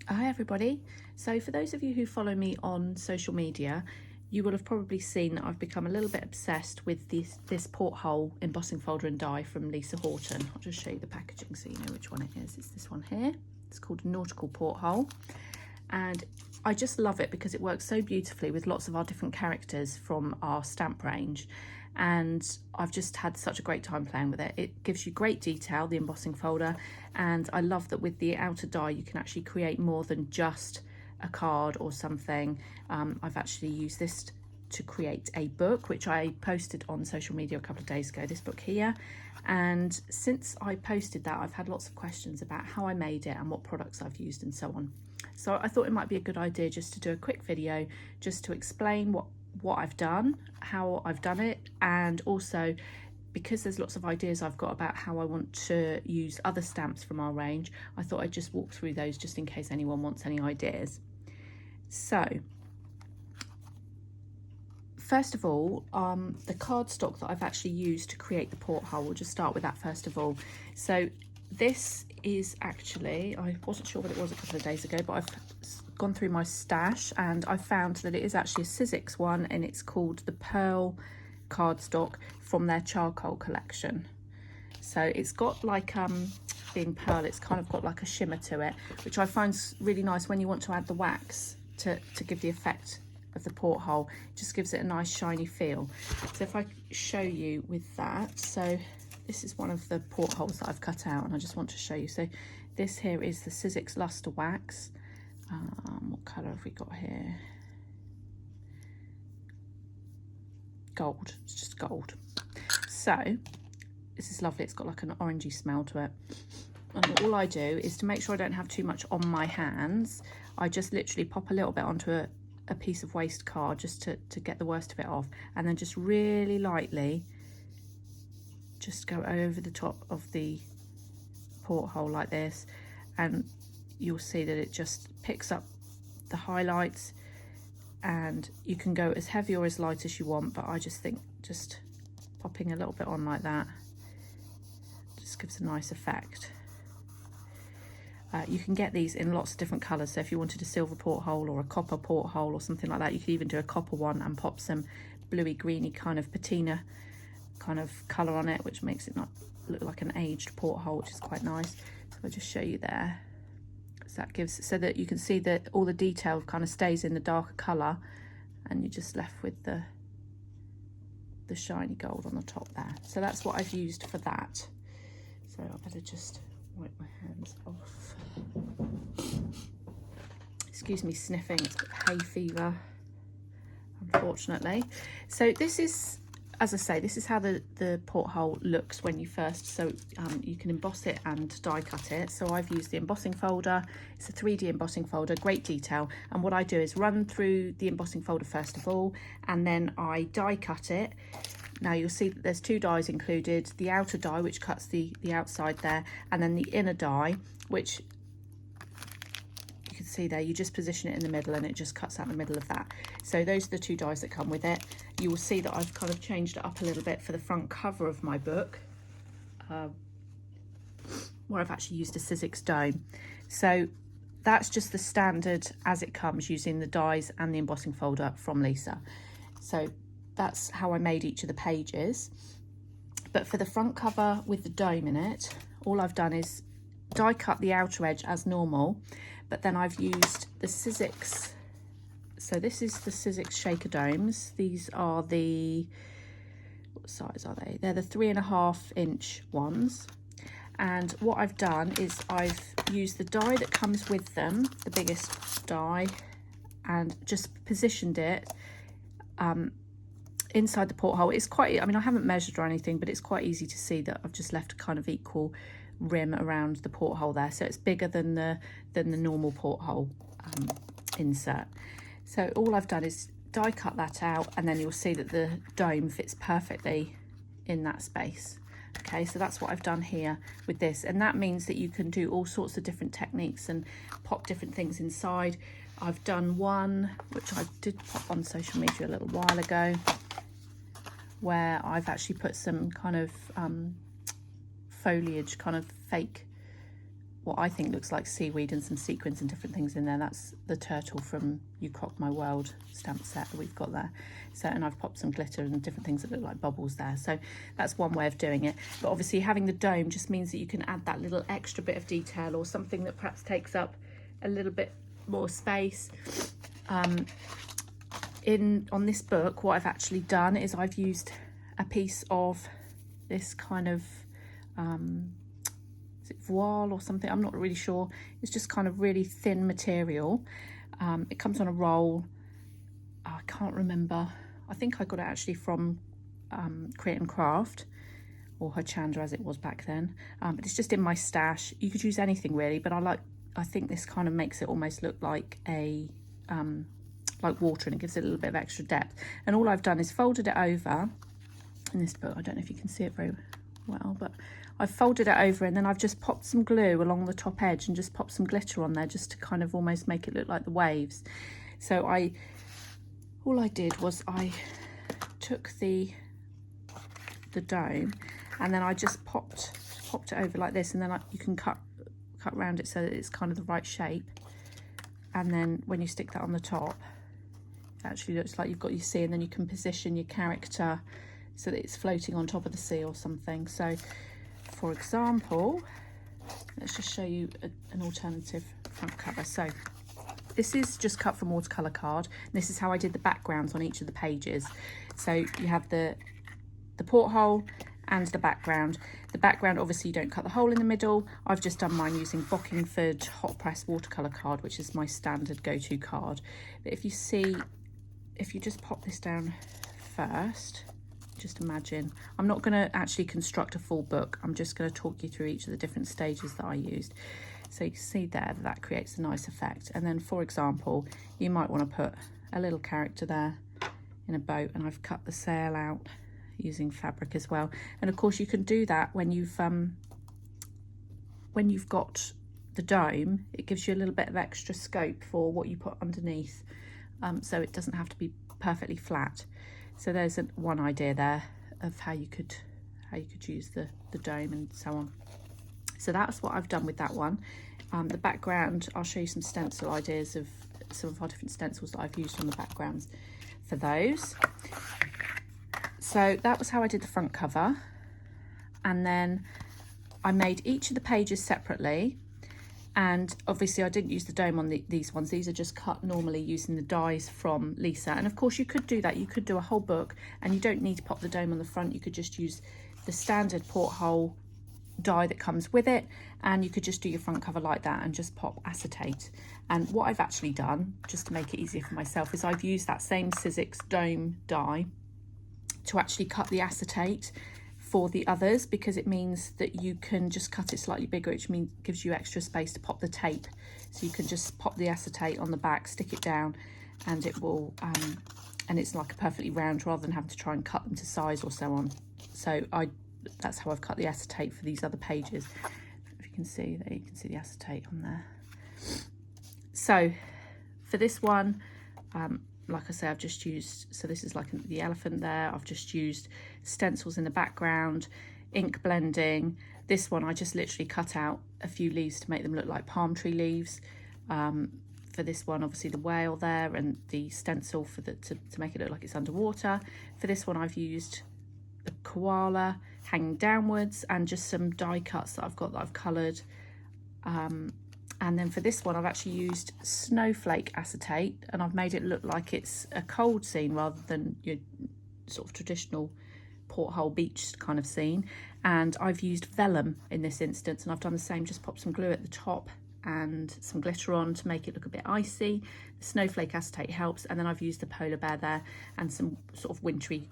Hi everybody. So for those of you who follow me on social media, you will have probably seen that I've become a little bit obsessed with this porthole embossing folder and die from Lisa Horton. I'll just show you the packaging so you know which one it is. It's this one here. It's called Nautical Porthole, and I just love it because it works so beautifully with lots of our different characters from our stamp range, and I've just had such a great time playing with it. It gives you great detail, the embossing folder, and I love that with the outer die you can actually create more than just a card or something. I've actually used this to create a book, which I posted on social media a couple of days ago, this book here. And since I posted that, I've had lots of questions about how I made it and what products I've used and so on. So I thought it might be a good idea just to do a quick video just to explain what I've done, how I've done it, and also because there's lots of ideas I've got about how I want to use other stamps from our range, I thought I'd just walk through those just in case anyone wants any ideas. So first of all, the cardstock that I've actually used to create the porthole, we'll just start with that first of all. So this is actually, I wasn't sure what it was a couple of days ago, but I've gone through my stash and I found that it is actually a Sizzix one, and it's called the Pearl cardstock from their charcoal collection. So it's got like, being pearl, it's kind of got like a shimmer to it, which I find really nice when you want to add the wax to give the effect of the porthole. It just gives it a nice shiny feel. So if I show you with that, so this is one of the portholes that I've cut out and I just want to show you. So this here is the Sizzix Luster Wax. What colour have we got here? Gold, it's just gold. So this is lovely, it's got like an orangey smell to it. And all I do is, to make sure I don't have too much on my hands, I just literally pop a little bit onto a piece of waste card just to get the worst of it off, and then just really lightly just go over the top of the porthole like this, and you'll see that it just picks up the highlights, and you can go as heavy or as light as you want, but I just think just popping a little bit on like that just gives a nice effect. You can get these in lots of different colours, so if you wanted a silver porthole or a copper porthole or something like that, you could even do a copper one and pop some bluey greeny kind of patina kind of colour on it, which makes it not look like an aged porthole, which is quite nice. So I'll just show you there. So that gives, so that you can see that all the detail kind of stays in the darker colour and you're just left with the shiny gold on the top there. So that's what I've used for that. So I better just wipe my hands off. Excuse me sniffing, it's got hay fever, unfortunately. So this is, as I say, this is how the porthole looks when you first, so you can emboss it and die cut it. So I've used the embossing folder. It's a 3D embossing folder, great detail. And what I do is run through the embossing folder first of all, and then I die cut it. Now you'll see that there's two dies included, the outer die, which cuts the outside there, and then the inner die, which you can see there, you just position it in the middle and it just cuts out the middle of that. So those are the two dies that come with it. You will see that I've kind of changed it up a little bit for the front cover of my book, where I've actually used a Sizzix dome. So that's just the standard as it comes, using the dies and the embossing folder from Lisa. So that's how I made each of the pages. But for the front cover with the dome in it, all I've done is die cut the outer edge as normal, but then I've used the Sizzix. So this is the Sizzix shaker domes. These are the, what size are they? They're the 3.5 inch ones. And what I've done is I've used the die that comes with them, the biggest die, and just positioned it inside the porthole. It's quite, I mean, I haven't measured or anything, but it's quite easy to see that I've just left a kind of equal rim around the porthole there, so it's bigger than the normal porthole insert. So all I've done is die cut that out, and then you'll see that the dome fits perfectly in that space. Okay, so that's what I've done here with this, and that means that you can do all sorts of different techniques and pop different things inside. I've done one which I did pop on social media a little while ago, where I've actually put some kind of foliage, kind of fake what I think looks like seaweed and some sequins and different things in there. That's the turtle from You Crock My World stamp set that we've got there. So, and I've popped some glitter and different things that look like bubbles there. So that's one way of doing it. But obviously having the dome just means that you can add that little extra bit of detail, or something that perhaps takes up a little bit more space. On this book, what I've actually done is I've used a piece of this kind of voile or something, I'm not really sure. It's just kind of really thin material. It comes on a roll. I can't remember, I think I got it actually from Create and Craft, or her Chandra as it was back then, but it's just in my stash. You could use anything really, but I think this kind of makes it almost look like a like water, and it gives it a little bit of extra depth. And all I've done is folded it over in this book. I don't know if you can see it very well, but I've folded it over, and then I've just popped some glue along the top edge and just popped some glitter on there, just to kind of almost make it look like the waves. So all I did was I took the dome, and then I just popped it over like this, and then you can cut around it so that it's kind of the right shape. And then when you stick that on the top, it actually looks like you've got your sea, and then you can position your character so that it's floating on top of the sea or something. So for example, let's just show you an alternative front cover. So this is just cut from watercolor card. This is how I did the backgrounds on each of the pages. So you have the porthole and the background. The background, obviously you don't cut the hole in the middle. I've just done mine using Bockingford hot press watercolor card, which is my standard go-to card. But if you just pop this down first, just imagine, I'm not going to actually construct a full book, I'm just going to talk you through each of the different stages that I used. So you can see there that creates a nice effect. And then for example, you might want to put a little character there in a boat, and I've cut the sail out using fabric as well. And of course you can do that when you've got the dome. It gives you a little bit of extra scope for what you put underneath, so it doesn't have to be perfectly flat. So there's one idea there of how you could use the dome and so on. So that's what I've done with that one. The background, I'll show you some stencil ideas of some of our different stencils that I've used on the backgrounds for those. So that was how I did the front cover, and then I made each of the pages separately. And obviously I didn't use the dome on these ones. These are just cut normally using the dies from Lisa. And of course you could do that. You could do a whole book and you don't need to pop the dome on the front. You could just use the standard porthole die that comes with it, and you could just do your front cover like that and just pop acetate. And what I've actually done, just to make it easier for myself, is I've used that same Sizzix dome die to actually cut the acetate for the others, because it means that you can just cut it slightly bigger, which means gives you extra space to pop the tape. So you can just pop the acetate on the back, stick it down, and it will and it's like a perfectly round, rather than having to try and cut them to size or so on. So that's how I've cut the acetate for these other pages. If you can see there, you can see the acetate on there. So for this one, like I say, I've just used, so this is like the elephant there. I've just used stencils in the background, ink blending. This one, I just literally cut out a few leaves to make them look like palm tree leaves. For this one, obviously the whale there, and the stencil for to make it look like it's underwater. For this one, I've used the koala hanging downwards, and just some die cuts that I've got that I've coloured. And then for this one, I've actually used snowflake acetate, and I've made it look like it's a cold scene rather than your sort of traditional porthole beach kind of scene. And I've used vellum in this instance, and I've done the same, just popped some glue at the top and some glitter on to make it look a bit icy. The snowflake acetate helps, and then I've used the polar bear there and some sort of wintry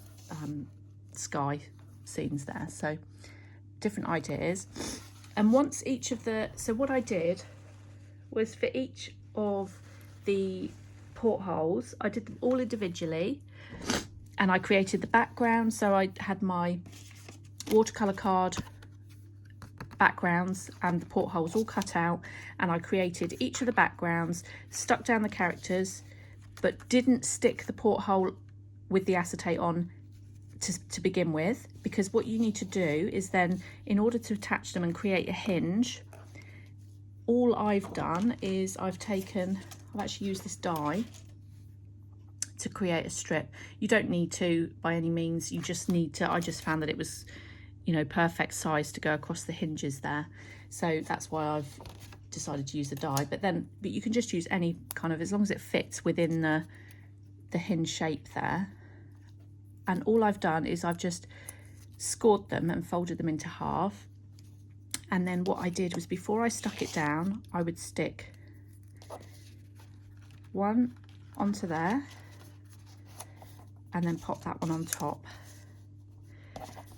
sky scenes there. So different ideas. And once each of so what I did was, for each of the portholes, I did them all individually, and I created the background. So I had my watercolor card backgrounds and the portholes all cut out, and I created each of the backgrounds, stuck down the characters, but didn't stick the porthole with the acetate on to begin with, because what you need to do is then, in order to attach them and create a hinge, all I've done is I've actually used this die to create a strip. You don't need to by any means, you just need to, I just found that it was, you know, perfect size to go across the hinges there. So that's why I've decided to use the die, but you can just use any kind of, as long as it fits within the hinge shape there. And all I've done is I've just scored them and folded them into half. And then what I did was, before I stuck it down, I would stick one onto there and then pop that one on top.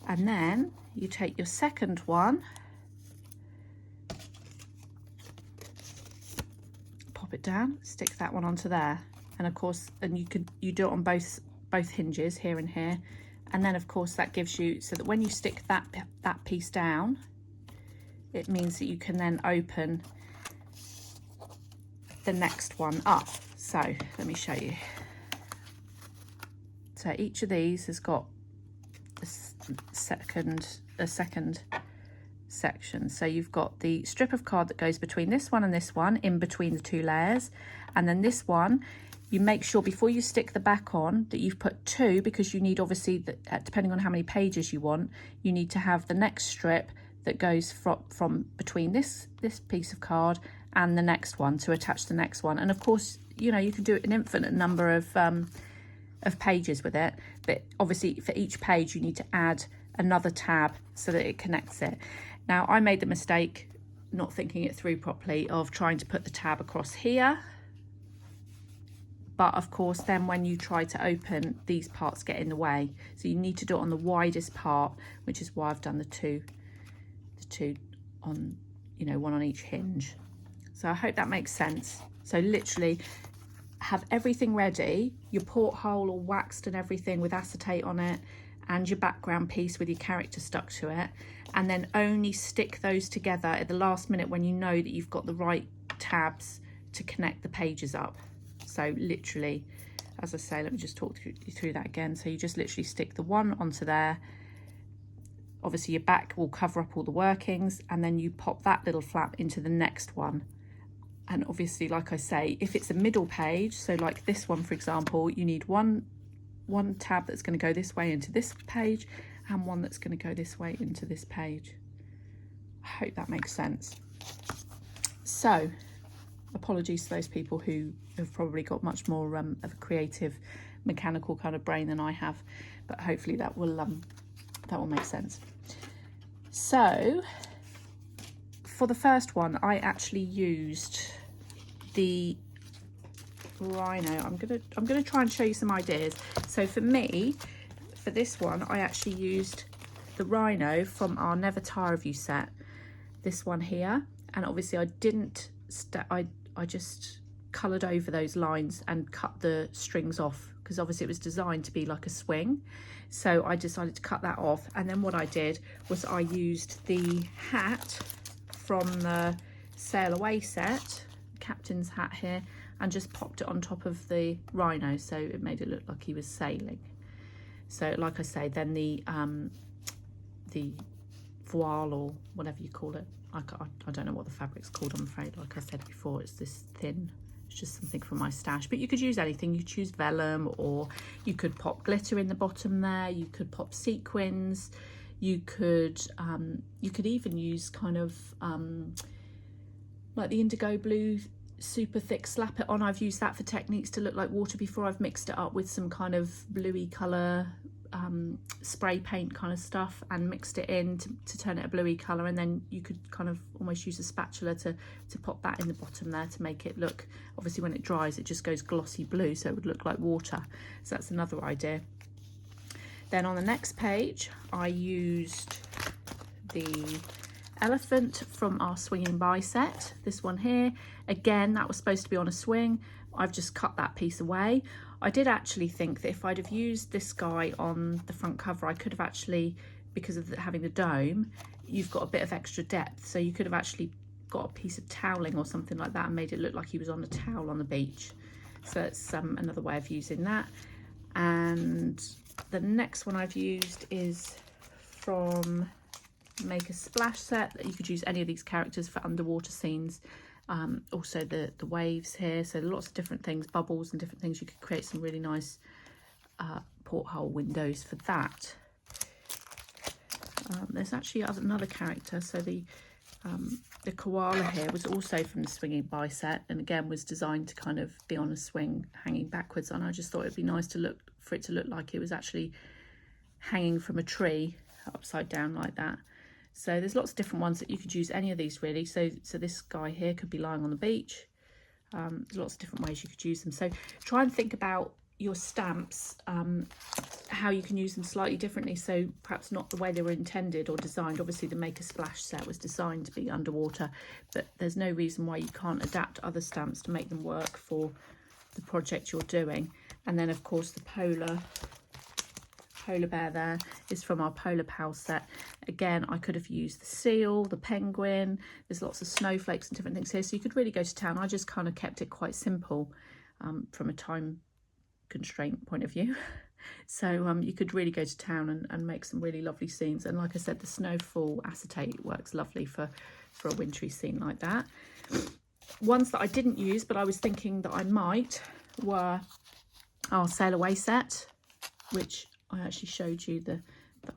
And then you take your second one, pop it down, stick that one onto there. And of course, and you do it on both hinges, here and here. And then of course that gives you, so that when you stick that piece down, it means that you can then open the next one up. So let me show you. So each of these has got a second section. So you've got the strip of card that goes between this one and this one, in between the two layers. And then this one, you make sure before you stick the back on that you've put two, because you need, obviously, depending on how many pages you want, you need to have the next strip that goes from between this piece of card and the next one to attach the next one. And of course, you know, you can do an infinite number of pages with it, but obviously for each page you need to add another tab so that it connects it. Now, I made the mistake, not thinking it through properly, of trying to put the tab across here, but of course then when you try to open, these parts get in the way, so you need to do it on the widest part, which is why I've done the two on, you know, one on each hinge. So I hope that makes sense. So literally have everything ready, your porthole all waxed and everything with acetate on it, and your background piece with your character stuck to it, and then only stick those together at the last minute when you know that you've got the right tabs to connect the pages up. So literally, as I say, let me just talk you through that again. So you just literally stick the one onto there. Obviously your back will cover up all the workings, and then you pop that little flap into the next one. And obviously, like I say, if it's a middle page, so like this one, for example, you need one tab that's going to go this way into this page, and one that's going to go this way into this page. I hope that makes sense. So apologies to those people who have probably got much more of a creative, mechanical kind of brain than I have, but hopefully that will make sense. So for the first one, I actually used the Rhino. I'm gonna try and show you some ideas. So for me, for this one, I actually used the Rhino from our Never Tire Review set, this one here, and obviously I didn't I just coloured over those lines and cut the strings off, because obviously it was designed to be like a swing. So I decided to cut that off, and then what I did was I used the hat from the Sail Away set, captain's hat here, and just popped it on top of the Rhino, so it made it look like he was sailing. So like I say, then the voile, or whatever you call it, I don't know what the fabric's called, I'm afraid. Like I said before, it's this thin, it's just something from my stash, but you could use anything. You choose vellum, or you could pop glitter in the bottom there, you could pop sequins, you could even use kind of like the indigo blue super thick slap it on. I've used that for techniques to look like water before. I've mixed it up with some kind of bluey colour spray paint kind of stuff and mixed it in to turn it a bluey colour, and then you could kind of almost use a spatula to pop that in the bottom there to make it look, obviously when it dries it just goes glossy blue, so it would look like water. So that's another idea. Then on the next page I used the elephant from our swinging by set, this one here. Again, that was supposed to be on a swing. I've just cut that piece away. I did actually think that if I'd have used this guy on the front cover, I could have actually, because of having the dome, you've got a bit of extra depth, so you could have actually got a piece of toweling or something like that and made it look like he was on a towel on the beach. So it's another way of using that. And the next one I've used is from Make a Splash set that you could use any of these characters for underwater scenes. Also the waves here, so lots of different things, bubbles and different things. You could create some really nice porthole windows for that. There's actually another character, so the koala here was also from the Swinging By set, and again was designed to kind of be on a swing hanging backwards, and I just thought it'd be nice to look like it was actually hanging from a tree upside down like that. So there's lots of different ones that you could use, any of these really. So this guy here could be lying on the beach. There's lots of different ways you could use them. So try and think about your stamps, how you can use them slightly differently, so perhaps not the way they were intended or designed. Obviously the Make a Splash set was designed to be underwater, but there's no reason why you can't adapt other stamps to make them work for the project you're doing. And then of course the polar bear there is from our Alpaca Pals set. Again, I could have used the seal, the penguin. There's lots of snowflakes and different things here, so you could really go to town. I just kind of kept it quite simple from a time constraint point of view. So you could really go to town and make some really lovely scenes. And like I said, the snowfall acetate works lovely for a wintry scene like that. Ones that I didn't use but I was thinking that I might were our Sail Away set, which I actually showed you that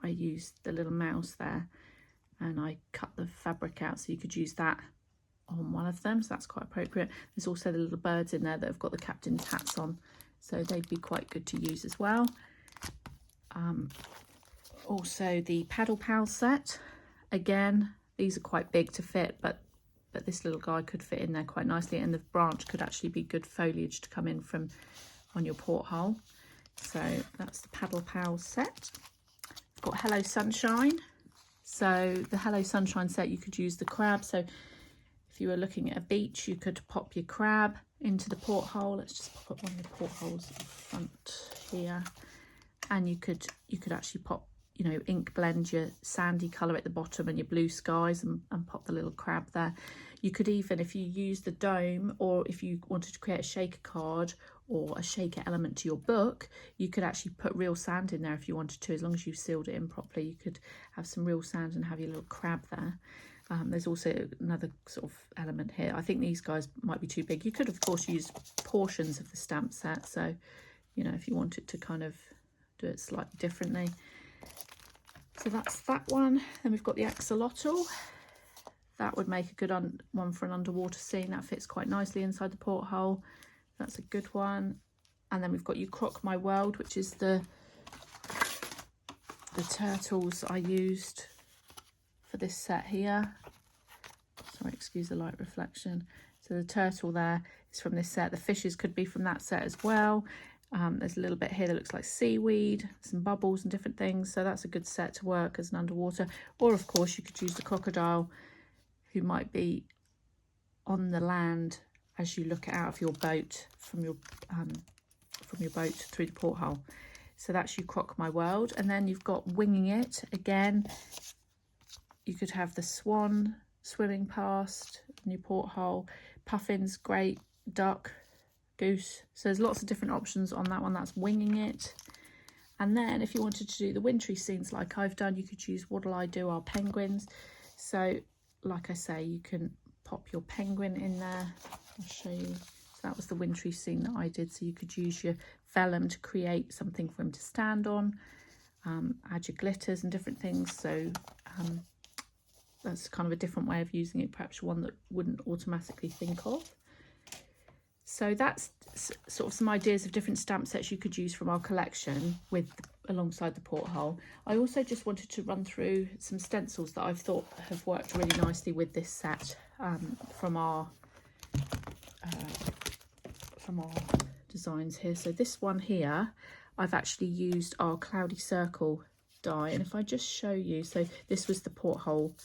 I used the little mouse there, and I cut the fabric out so you could use that on one of them, so that's quite appropriate. There's also the little birds in there that have got the captain's hats on, so they'd be quite good to use as well. Also the Paddle Pals set. Again, these are quite big to fit, but this little guy could fit in there quite nicely, and the branch could actually be good foliage to come in from on your porthole. So that's the Paddle Pals set. I've got Hello Sunshine. So the Hello Sunshine set, you could use the crab. So if you were looking at a beach, you could pop your crab into the porthole. Let's just pop one of the portholes in front here. And you could actually pop, you know, ink blend your sandy colour at the bottom and your blue skies and pop the little crab there. You could even, if you use the dome, or if you wanted to create a shaker card or a shaker element to your book, you could actually put real sand in there if you wanted to, as long as you sealed it in properly. You could have some real sand and have your little crab there. There's also another sort of element here. I think these guys might be too big. You could of course use portions of the stamp set, so you know, if you wanted to kind of do it slightly differently. So that's that one. Then we've got the axolotl. That would make a good one for an underwater scene. That fits quite nicely inside the porthole. That's a good one. And then we've got You Crock My World, which is the turtles I used for this set here. Sorry, excuse the light reflection. So the turtle there is from this set. The fishes could be from that set as well. There's a little bit here that looks like seaweed, some bubbles and different things. So that's a good set to work as an underwater. Or of course you could use the crocodile, who might be on the land as you look out of your boat from your boat through the porthole. So that's You Crock My World. And then you've got Winging It. Again, you could have the swan swimming past in your porthole, puffins, great, duck, goose. So there's lots of different options on that one. That's Winging It. And then if you wanted to do the wintry scenes like I've done, you could use What'll I Do, Our Penguins. So like I say, you can pop your penguin in there. I'll show you. So that was the wintry scene that I did. So you could use your vellum to create something for him to stand on, add your glitters and different things. So that's kind of a different way of using it, perhaps one that wouldn't automatically think of. So that's sort of some ideas of different stamp sets you could use from our collection alongside the porthole. I also just wanted to run through some stencils that I've thought have worked really nicely with this set from our designs here. So this one here, I've actually used our Cloudy Circle die, and if I just show you, so this was the porthole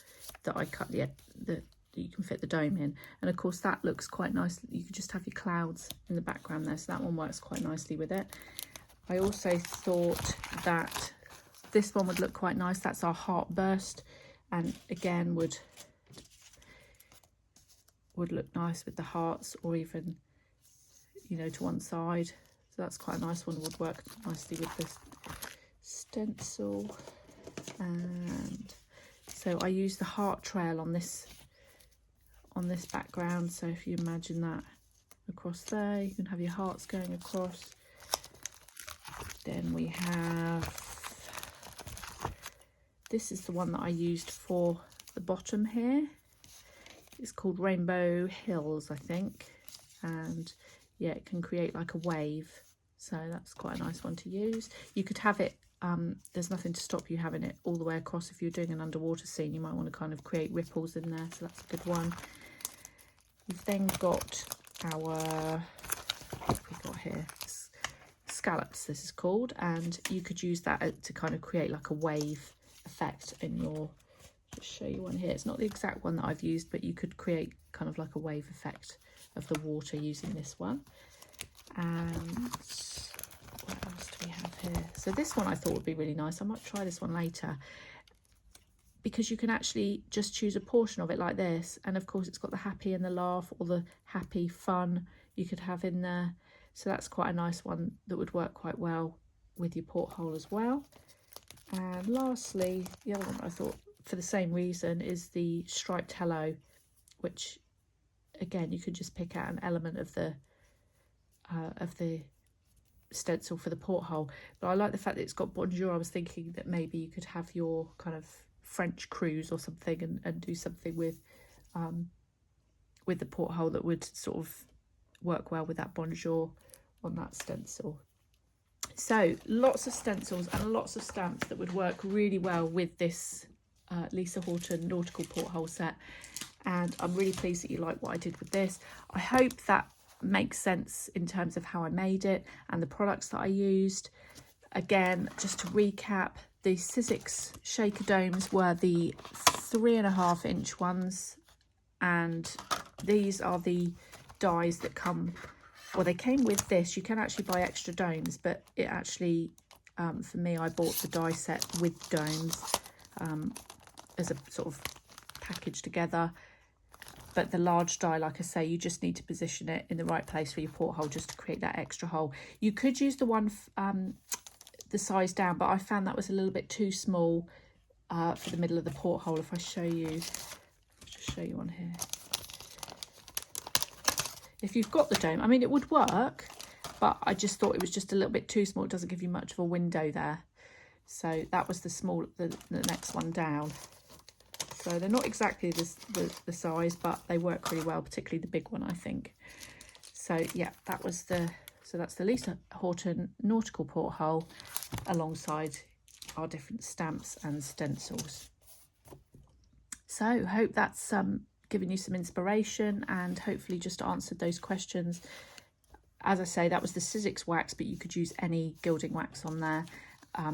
that I cut that you can fit the dome in, and of course that looks quite nice. You could just have your clouds in the background there, so that one works quite nicely with it. I also thought that this one would look quite nice. That's our Heart Burst, and again would look nice with the hearts, or even, you know, to one side. So that's quite a nice one, would work nicely with this stencil. And So I use the heart trail on this background. So if you imagine that across there, you can have your hearts going across. Then we have, this is the one that I used for the bottom here. It's called Rainbow Hills, I think. And yeah, it can create like a wave. So that's quite a nice one to use. You could have it, there's nothing to stop you having it all the way across. If you're doing an underwater scene, you might want to kind of create ripples in there. So that's a good one. We've then got our, what have we got here? Scallops, this is called. And you could use that to kind of create like a wave effect in your, just show you one here. It's not the exact one that I've used, but you could create kind of like a wave effect of the water using this one. And what else do we have here? So this one I thought would be really nice. I might try this one later, because you can actually just choose a portion of it like this. And of course it's got the happy and the laugh, or the happy fun you could have in there. So that's quite a nice one that would work quite well with your porthole as well. And lastly, the other one I thought for the same reason is the striped hello, which again you could just pick out an element of the stencil for the porthole. But I like the fact that it's got bonjour. I was thinking that maybe you could have your kind of French cruise or something and do something with the porthole that would sort of work well with that bonjour on that stencil. So lots of stencils and lots of stamps that would work really well with this Lisa Horton Nautical Porthole set. And I'm really pleased that you like what I did with this. I hope that makes sense in terms of how I made it and the products that I used. Again, just to recap, the Sizzix shaker domes were the 3.5 inch ones, and these are the dies that come, well, they came with this. You can actually buy extra domes, but it actually, for me, I bought the die set with domes as a sort of package together. But the large die, like I say, you just need to position it in the right place for your porthole just to create that extra hole. You could use the one the size down, but I found that was a little bit too small for the middle of the porthole. If I show you, I'll just show you on here. If you've got the dome, I mean, it would work, but I just thought it was just a little bit too small. It doesn't give you much of a window there. So that was the next one down. So they're not exactly the size, but they work really well, particularly the big one, I think. So yeah, that's the Lisa Horton Nautical Porthole alongside our different stamps and stencils. So hope that's given you some inspiration and hopefully just answered those questions. As I say, that was the Sizzix wax, but you could use any gilding wax on there.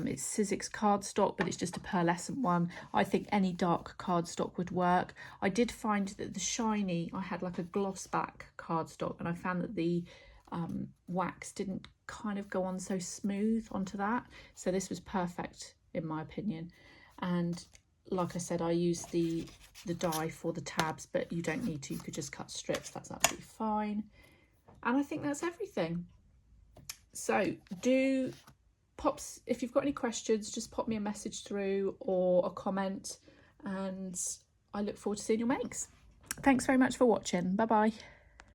It's Sizzix cardstock, but it's just a pearlescent one. I think any dark cardstock would work. I did find that the shiny, I had like a gloss back cardstock, and I found that the wax didn't kind of go on so smooth onto that. So this was perfect in my opinion. And like I said, I used the die for the tabs, but you don't need to. You could just cut strips. That's absolutely fine. And I think that's everything. So if you've got any questions, just pop me a message through or a comment, and I look forward to seeing your makes. Thanks very much for watching. Bye bye.